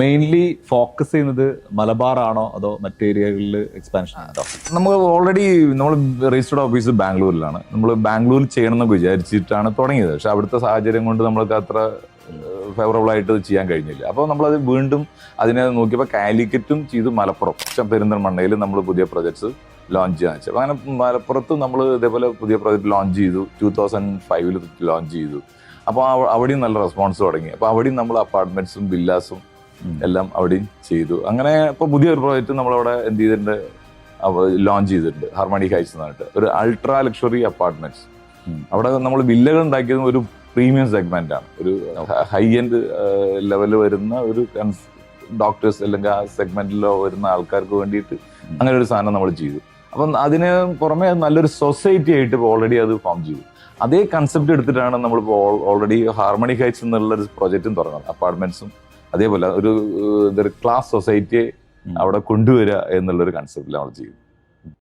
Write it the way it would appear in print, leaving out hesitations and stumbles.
Mainly focus ചെയ്യുന്നത് മലബാർ ആണോ അതോ മറ്റേരിയകളിൽ എക്സ്പാൻഷൻ ആണോ? നമ്മൾ ഓൾറെഡി നമ്മൾ രജിസ്റ്റേർഡ് ഓഫീസ് ബാംഗ്ലൂരിലാണ്. നമ്മൾ ബാംഗ്ലൂരിൽ ചെയ്യണമെന്ന് വിചാരിച്ചിട്ടാണ് തുടങ്ങിയത്. പക്ഷെ അവിടുത്തെ സാഹചര്യം കൊണ്ട് നമ്മൾക്ക് അത്ര ഫേവറബിൾ ആയിട്ട് ചെയ്യാൻ കഴിഞ്ഞില്ല. അപ്പോൾ നമ്മളത് വീണ്ടും അതിനെ നോക്കിയപ്പോൾ കാലിക്കറ്റും ചെയ്തു, മലപ്പുറം പെരിന്തൽമണ്ണയിൽ നമ്മൾ പുതിയ പ്രൊജക്ട്സ് ലോഞ്ച് ചെയ്യാൻ വെച്ചു. അപ്പോൾ അങ്ങനെ മലപ്പുറത്ത് നമ്മൾ ഇതേപോലെ പുതിയ പ്രൊജക്ട് ലോഞ്ച് ചെയ്തു. 2005 ലോഞ്ച് ചെയ്തു. അപ്പോൾ അവിടെയും നല്ല റെസ്പോൺസ് തുടങ്ങി. അപ്പോൾ അവിടെയും നമ്മൾ അപ്പാർട്ട്മെന്റ്സും വില്ലാസും എല്ലാം അവിടെയും ചെയ്തു. അങ്ങനെ ഇപ്പോൾ പുതിയൊരു പ്രോജക്റ്റ് നമ്മളവിടെ എന്ത് ചെയ്തിട്ടുണ്ട്, ലോഞ്ച് ചെയ്തിട്ടുണ്ട്. ഹാർമണി ഹൈറ്റ്സ് എന്നിട്ട് ഒരു അൾട്രാ ലക്ഷറി അപ്പാർട്ട്മെന്റ്സ്. അവിടെ നമ്മൾ വില്ലകൾ ഉണ്ടാക്കിയത് ഒരു പ്രീമിയം സെഗ്മെന്റ് ആണ്. ഒരു ഹൈ എൻഡ് ലെവലിൽ വരുന്ന ഒരു ഡോക്ടേഴ്സ് അല്ലെങ്കിൽ ആ സെഗ്മെന്റിൽ വരുന്ന ആൾക്കാർക്ക് വേണ്ടിയിട്ട് അങ്ങനെ ഒരു സാധനം നമ്മൾ ചെയ്തു. അപ്പം അതിന് പുറമെ നല്ലൊരു സൊസൈറ്റി ആയിട്ട് ഓൾറെഡി അത് ഫോം ചെയ്തു. അതേ കൺസെപ്റ്റ് എടുത്തിട്ടാണ് നമ്മളിപ്പോൾ ഓൾറെഡി ഹാർമണി ഹൈറ്റ്സ് എന്നുള്ളൊരു പ്രൊജക്റ്റും തുടങ്ങുന്നത്. അപ്പാർട്ട്മെന്റ്സും അതേപോലെ ഒരു ക്ലാസ് സൊസൈറ്റിയെ അവിടെ കൊണ്ടുവരിക എന്നുള്ളൊരു കൺസെപ്റ്റിൽ നമ്മൾ ചെയ്യും.